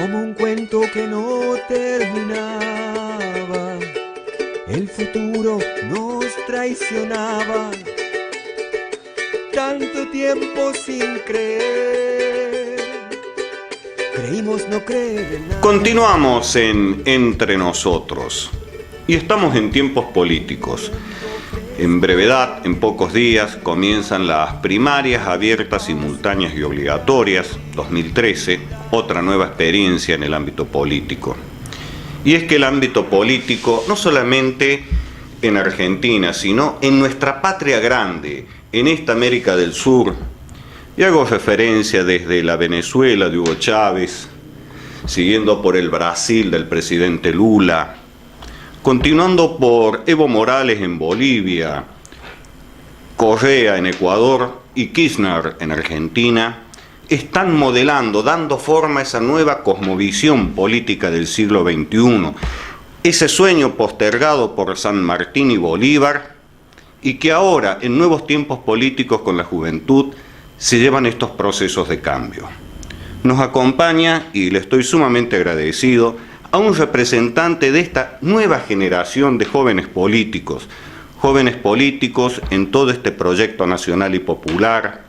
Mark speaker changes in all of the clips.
Speaker 1: como un cuento que no terminaba. El futuro nos traicionaba, tanto tiempo sin creer. Creímos no creer en nada.
Speaker 2: Continuamos en Entre Nosotros y estamos en tiempos políticos. En brevedad, en pocos días, comienzan las primarias abiertas, simultáneas y obligatorias, 2013, otra nueva experiencia en el ámbito político. Y es que el ámbito político, no solamente en Argentina, sino en nuestra patria grande, en esta América del Sur, y hago referencia desde la Venezuela de Hugo Chávez, siguiendo por el Brasil del presidente Lula, continuando por Evo Morales en Bolivia, Correa en Ecuador y Kirchner en Argentina, están modelando, dando forma a esa nueva cosmovisión política del siglo XXI, ese sueño postergado por San Martín y Bolívar, y que ahora, en nuevos tiempos políticos con la juventud, se llevan estos procesos de cambio. Nos acompaña, y le estoy sumamente agradecido, a un representante de esta nueva generación de jóvenes políticos en todo este proyecto nacional y popular.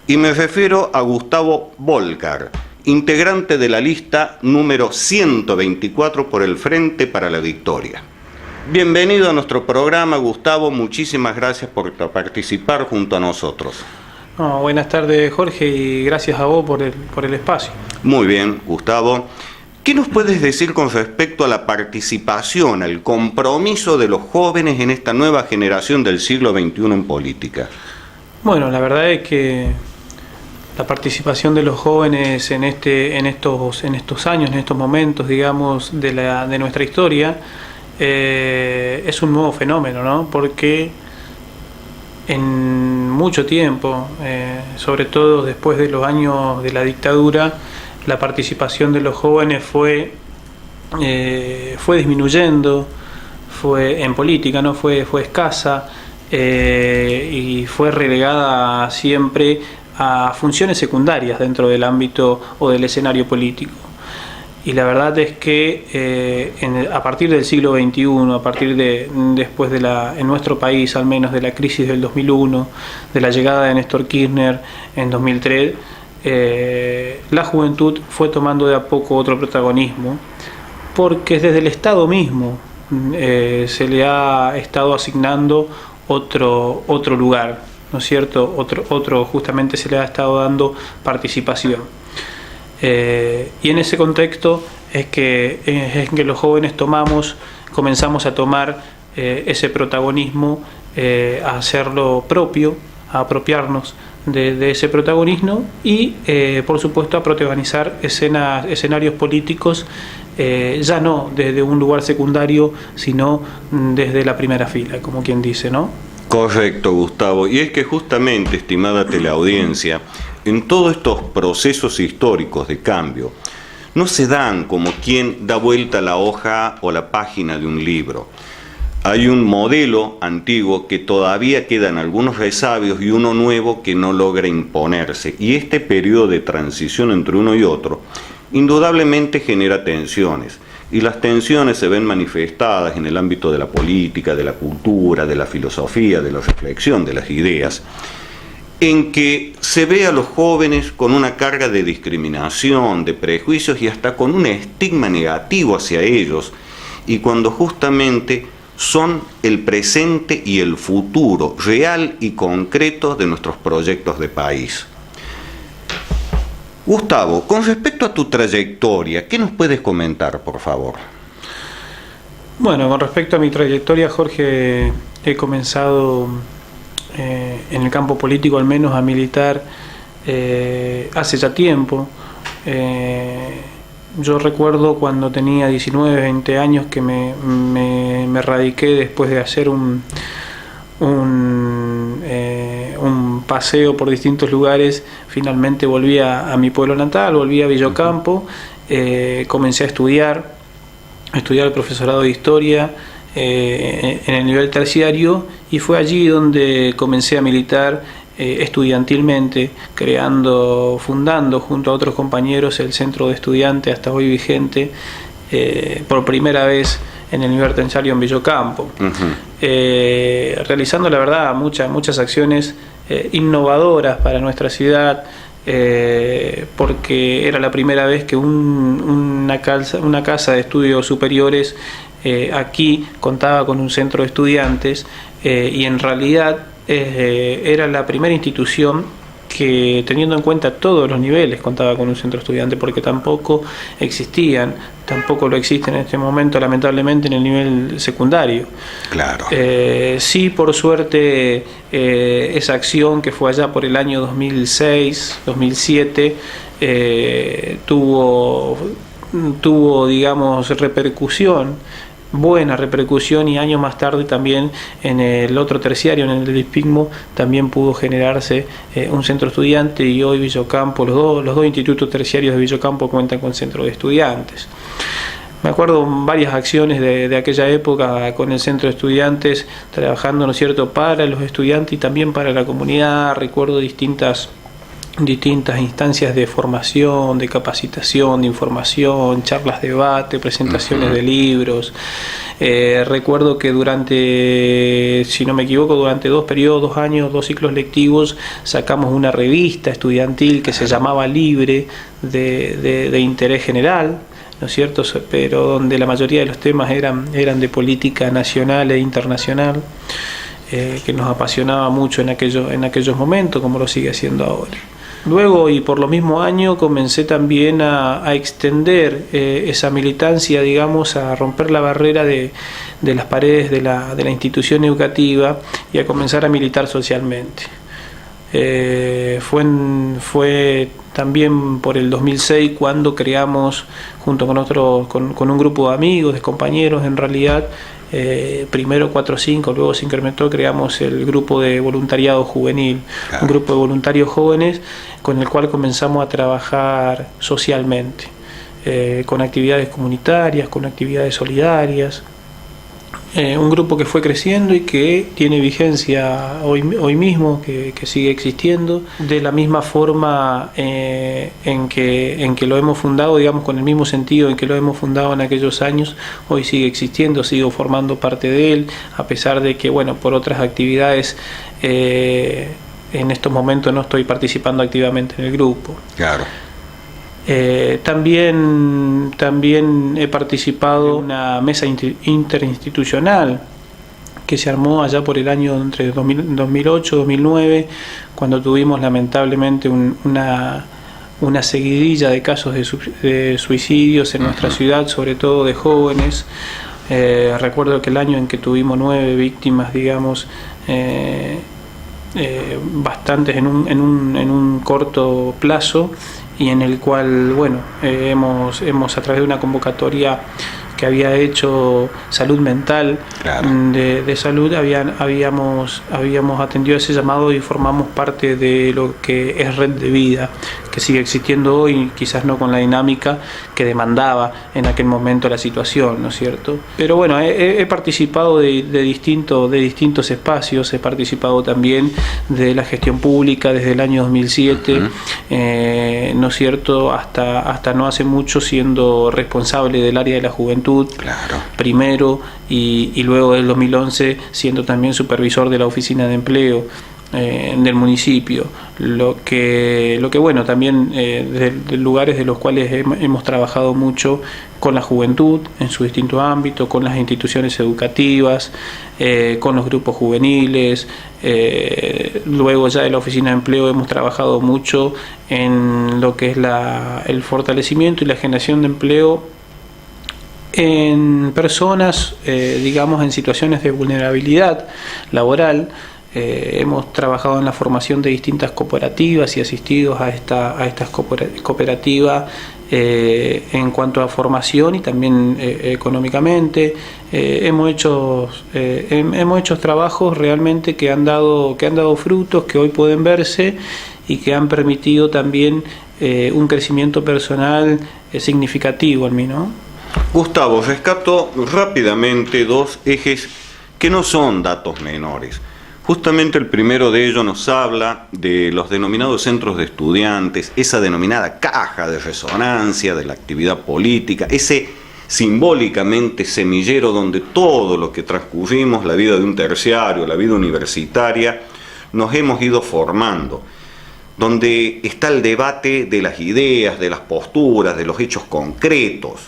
Speaker 2: Y me refiero a Gustavo Bolcar, integrante de la lista número 124 por el Frente para la Victoria. Bienvenido a nuestro programa, Gustavo. Muchísimas gracias por participar junto a nosotros.
Speaker 3: Buenas tardes, Jorge, y gracias a vos por el espacio.
Speaker 2: Muy bien, Gustavo. ¿Qué nos puedes decir con respecto a la participación, al compromiso de los jóvenes en esta nueva generación del siglo XXI en política?
Speaker 3: Bueno, la verdad es que la participación de los jóvenes en estos años, en estos momentos, digamos, de nuestra historia, es un nuevo fenómeno, ¿no? Porque en mucho tiempo, sobre todo después de los años de la dictadura, la participación de los jóvenes fue disminuyendo, fue en política, ¿no? Fue escasa, y fue relegada siempre a funciones secundarias dentro del ámbito o del escenario político. Y la verdad es que a partir del siglo XXI, después en nuestro país al menos, de la crisis del 2001, de la llegada de Néstor Kirchner en 2003, la juventud fue tomando de a poco otro protagonismo, porque desde el Estado mismo se le ha estado asignando otro lugar, ¿no es cierto? Justamente se le ha estado dando participación. Y en ese contexto es que los jóvenes comenzamos a tomar ese protagonismo, a hacerlo propio, a apropiarnos de ese protagonismo y, por supuesto, a protagonizar escenarios políticos, ya no desde un lugar secundario, sino desde la primera fila, como quien dice, ¿no?
Speaker 2: Correcto, Gustavo. Y es que justamente, estimada teleaudiencia, en todos estos procesos históricos de cambio, no se dan como quien da vuelta la hoja o la página de un libro. Hay un modelo antiguo que todavía queda en algunos resabios y uno nuevo que no logra imponerse. Y este periodo de transición entre uno y otro indudablemente genera tensiones. Y las tensiones se ven manifestadas en el ámbito de la política, de la cultura, de la filosofía, de la reflexión, de las ideas, en que se ve a los jóvenes con una carga de discriminación, de prejuicios y hasta con un estigma negativo hacia ellos, y cuando justamente son el presente y el futuro real y concreto de nuestros proyectos de país. Gustavo, con respecto a tu trayectoria, ¿qué nos puedes comentar, por favor?
Speaker 3: Bueno, con respecto a mi trayectoria, Jorge, he comenzado en el campo político al menos a militar hace ya tiempo. Yo recuerdo cuando tenía 19, 20 años que me radiqué después de hacer un paseo por distintos lugares. Finalmente volví a mi pueblo natal, volví a Villocampo, comencé a estudiar el profesorado de historia en el nivel terciario, y fue allí donde comencé a militar estudiantilmente, fundando junto a otros compañeros el Centro de Estudiantes, hasta hoy vigente, por primera vez en el nivel terciario en Villocampo, realizando la verdad muchas acciones innovadoras para nuestra ciudad, porque era la primera vez que una casa de estudios superiores aquí contaba con un centro de estudiantes, y en realidad era la primera institución que, teniendo en cuenta todos los niveles, contaba con un centro estudiante, porque tampoco lo existen en este momento, lamentablemente, en el nivel secundario.
Speaker 2: Claro.
Speaker 3: Sí, por suerte, esa acción que fue allá por el año 2006, 2007, tuvo, digamos, buena repercusión, y años más tarde también en el otro terciario, en el del ISPICMO, también pudo generarse un centro estudiante, y hoy Villocampo, los dos institutos terciarios de Villocampo cuentan con centro de estudiantes. Me acuerdo varias acciones de aquella época con el centro de estudiantes, trabajando, ¿no es cierto?, para los estudiantes y también para la comunidad. Recuerdo distintas instancias de formación, de capacitación, de información, charlas, debate, presentaciones de libros. Recuerdo que durante, si no me equivoco, durante 2 años, 2 ciclos lectivos, sacamos una revista estudiantil que se llamaba Libre, de interés general, ¿no es cierto?, pero donde la mayoría de los temas eran de política nacional e internacional, que nos apasionaba mucho en aquellos momentos, como lo sigue haciendo ahora. Luego, y por lo mismo año, comencé también a extender esa militancia, digamos, a romper la barrera de las paredes de la institución educativa, y a comenzar a militar socialmente. Fue también por el 2006 cuando creamos, junto con un grupo de amigos, de compañeros en realidad, primero 4 o 5, luego se incrementó, creamos el grupo de voluntariado juvenil, un grupo de voluntarios jóvenes con el cual comenzamos a trabajar socialmente, con actividades comunitarias, con actividades solidarias. Un grupo que fue creciendo y que tiene vigencia hoy mismo, que sigue existiendo de la misma forma en que lo hemos fundado, digamos, con el mismo sentido en que lo hemos fundado en aquellos años. Hoy sigue existiendo, sigo formando parte de él, a pesar de que, bueno, por otras actividades en estos momentos no estoy participando activamente en el grupo.
Speaker 2: Claro.
Speaker 3: También he participado en una mesa interinstitucional que se armó allá por el año entre 2008 y 2009, cuando tuvimos lamentablemente una seguidilla de casos de suicidios en nuestra ciudad, sobre todo de jóvenes. Recuerdo que el año en que tuvimos 9 víctimas, digamos, bastantes en un corto plazo, y en el cual, bueno, hemos a través de una convocatoria que había hecho Salud Mental, de Salud, habíamos atendido ese llamado y formamos parte de lo que es Red de Vida, que sigue existiendo hoy, quizás no con la dinámica que demandaba en aquel momento la situación, ¿no es cierto? Pero bueno, he participado de distintos espacios, he participado también de la gestión pública desde el año 2007, ¿no es cierto?, hasta no hace mucho, siendo responsable del área de la juventud, primero, y luego del 2011 siendo también supervisor de la oficina de empleo del municipio, lo que bueno, también de lugares de los cuales hemos trabajado mucho con la juventud en su distinto ámbito, con las instituciones educativas, con los grupos juveniles. Luego ya de la oficina de empleo hemos trabajado mucho en lo que es el fortalecimiento y la generación de empleo en personas, digamos, en situaciones de vulnerabilidad laboral. Hemos trabajado en la formación de distintas cooperativas y asistidos a estas cooperativas en cuanto a formación y también económicamente. Hemos hecho trabajos realmente que han dado frutos, que hoy pueden verse y que han permitido también un crecimiento personal significativo en mí, ¿no?
Speaker 2: Gustavo, rescato rápidamente 2 ejes que no son datos menores. Justamente el primero de ellos nos habla de los denominados centros de estudiantes, esa denominada caja de resonancia de la actividad política, ese simbólicamente semillero donde todo lo que transcurrimos, la vida de un terciario, la vida universitaria, nos hemos ido formando, donde está el debate de las ideas, de las posturas, de los hechos concretos.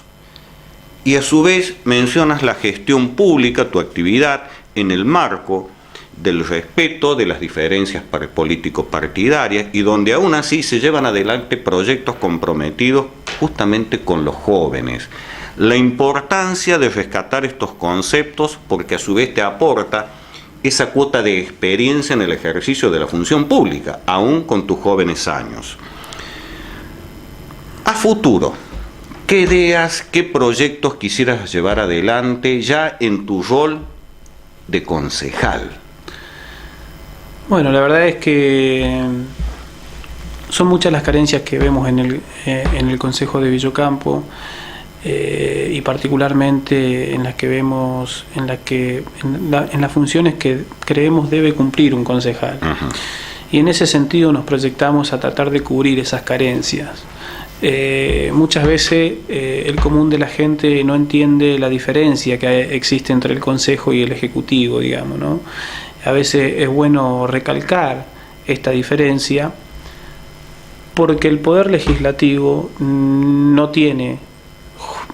Speaker 2: Y a su vez mencionas la gestión pública, tu actividad, en el marco del respeto de las diferencias político-partidarias y donde aún así se llevan adelante proyectos comprometidos justamente con los jóvenes. La importancia de rescatar estos conceptos porque a su vez te aporta esa cuota de experiencia en el ejercicio de la función pública, aún con tus jóvenes años. A futuro, ¿qué ideas, qué proyectos quisieras llevar adelante ya en tu rol de concejal?
Speaker 3: Bueno, la verdad es que son muchas las carencias que vemos en el Concejo de Villocampo y particularmente en las que vemos, en las funciones que creemos debe cumplir un concejal. Uh-huh. Y en ese sentido nos proyectamos a tratar de cubrir esas carencias. Muchas veces el común de la gente no entiende la diferencia que existe entre el Consejo y el Ejecutivo, digamos, ¿no? A veces es bueno recalcar esta diferencia porque el Poder Legislativo no tiene,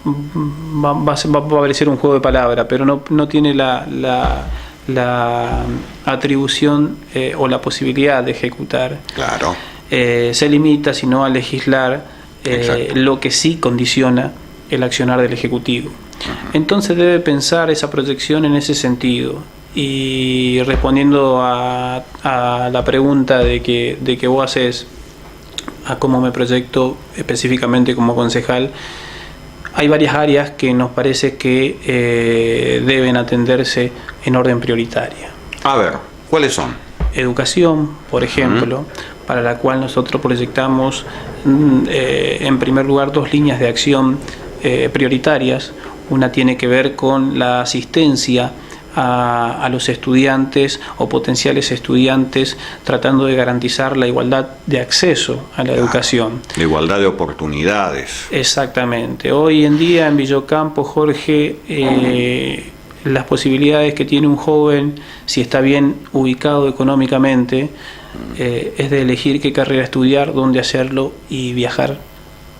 Speaker 3: va a parecer un juego de palabras, pero no tiene la atribución o la posibilidad de ejecutar.
Speaker 2: Claro.
Speaker 3: Se limita sino a legislar lo que sí condiciona el accionar del Ejecutivo. Uh-huh. Entonces debe pensar esa proyección en ese sentido. Y respondiendo a la pregunta de que vos haces a cómo me proyecto específicamente como concejal, hay varias áreas que nos parece que deben atenderse en orden prioritaria.
Speaker 2: A ver, ¿cuáles son?
Speaker 3: Educación, por ejemplo, para la cual nosotros proyectamos en primer lugar 2 líneas de acción prioritarias. Una tiene que ver con la asistencia a los estudiantes o potenciales estudiantes, tratando de garantizar la igualdad de acceso a la educación.
Speaker 2: La igualdad de oportunidades.
Speaker 3: Exactamente. Hoy en día en Villocampo, Jorge, las posibilidades que tiene un joven, si está bien ubicado económicamente, es de elegir qué carrera estudiar, dónde hacerlo y viajar,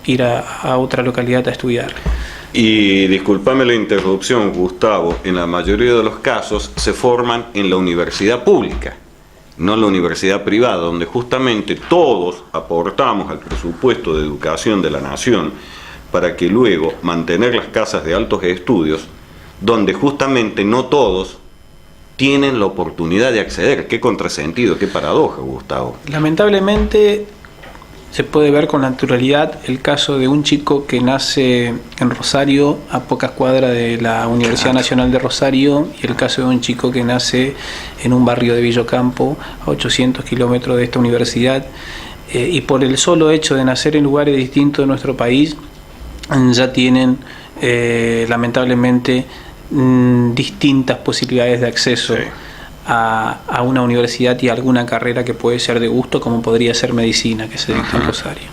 Speaker 3: ir a otra localidad a estudiar.
Speaker 2: Y discúlpame la interrupción, Gustavo, en la mayoría de los casos se forman en la universidad pública, no en la universidad privada, donde justamente todos aportamos al presupuesto de educación de la nación para que luego mantener las casas de altos estudios, donde justamente no todos tienen la oportunidad de acceder. Qué contrasentido, qué paradoja, Gustavo.
Speaker 3: Lamentablemente se puede ver con naturalidad el caso de un chico que nace en Rosario, a pocas cuadras de la Universidad Nacional de Rosario, y el caso de un chico que nace en un barrio de Villocampo, a 800 kilómetros de esta universidad, y por el solo hecho de nacer en lugares distintos de nuestro país, ya tienen lamentablemente distintas posibilidades de acceso. Sí. A una universidad y a alguna carrera que puede ser de gusto, como podría ser medicina, que se dicta en Rosario.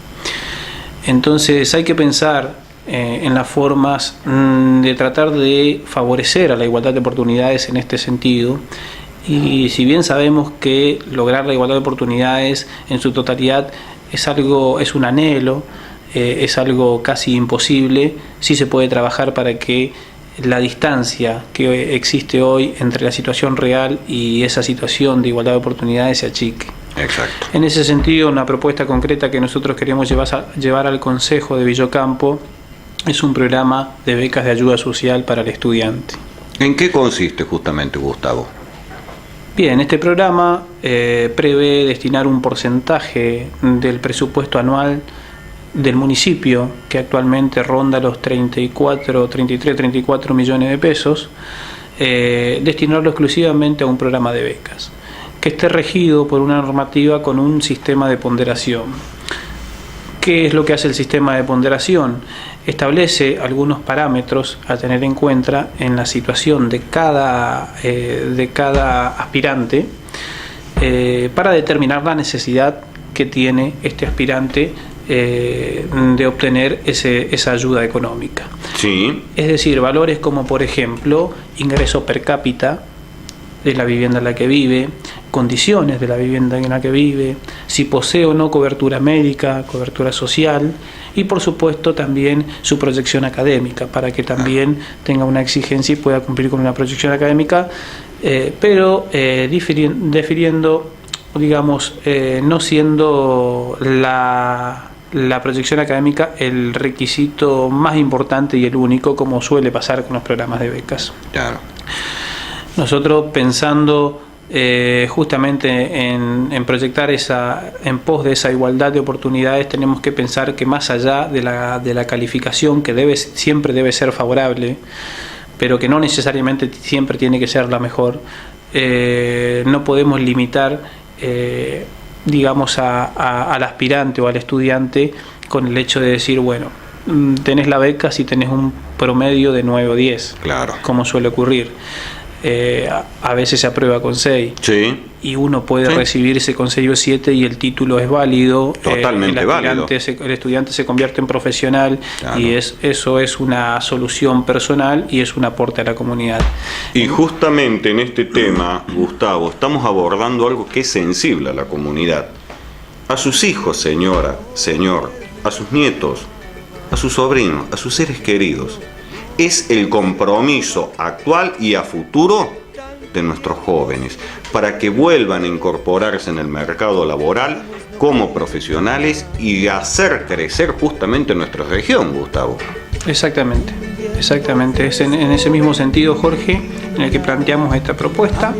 Speaker 3: Entonces hay que pensar en las formas de tratar de favorecer a la igualdad de oportunidades en este sentido, y si bien sabemos que lograr la igualdad de oportunidades en su totalidad es un anhelo, es algo casi imposible, sí se puede trabajar para que la distancia que existe hoy entre la situación real y esa situación de igualdad de oportunidades se achique.
Speaker 2: Exacto.
Speaker 3: En ese sentido, una propuesta concreta que nosotros queremos llevar al Consejo de Villocampo es un programa de becas de ayuda social para el estudiante.
Speaker 2: ¿En qué consiste justamente, Gustavo?
Speaker 3: Bien, este programa prevé destinar un porcentaje del presupuesto anual del municipio, que actualmente ronda los 34 millones de pesos, destinarlo exclusivamente a un programa de becas, que esté regido por una normativa con un sistema de ponderación. ¿Qué es lo que hace el sistema de ponderación? Establece algunos parámetros a tener en cuenta en la situación de cada aspirante, para determinar la necesidad que tiene este aspirante de obtener esa ayuda económica.
Speaker 2: Sí.
Speaker 3: Es decir, valores como, por ejemplo, ingreso per cápita de la vivienda en la que vive, condiciones de la vivienda en la que vive, si posee o no cobertura médica, cobertura social, y por supuesto también su proyección académica, para que también tenga una exigencia y pueda cumplir con una proyección académica, pero difiriendo, digamos, no siendo la proyección académica el requisito más importante y el único, como suele pasar con los programas de becas.
Speaker 2: Claro.
Speaker 3: Nosotros, pensando justamente en proyectar en pos de esa igualdad de oportunidades, tenemos que pensar que más allá de la calificación, que siempre debe ser favorable, pero que no necesariamente siempre tiene que ser la mejor, no podemos limitar digamos al aspirante o al estudiante con el hecho de decir, bueno, tenés la beca si tenés un promedio de 9 o 10,
Speaker 2: claro,
Speaker 3: como suele ocurrir. A veces se aprueba con 6,
Speaker 2: sí,
Speaker 3: y uno puede
Speaker 2: sí,
Speaker 3: recibirse con 6 o 7 y el título es válido,
Speaker 2: totalmente válido.
Speaker 3: El estudiante se convierte en profesional,
Speaker 2: claro,
Speaker 3: y eso es una solución personal y es un aporte a la comunidad.
Speaker 2: Y justamente en este tema, Gustavo, estamos abordando algo que es sensible a la comunidad. A sus hijos, señora, señor, a sus nietos, a sus sobrinos, a sus seres queridos. Es el compromiso actual y a futuro de nuestros jóvenes para que vuelvan a incorporarse en el mercado laboral como profesionales y hacer crecer justamente nuestra región, Gustavo.
Speaker 3: Exactamente. Es en ese mismo sentido, Jorge, en el que planteamos esta propuesta.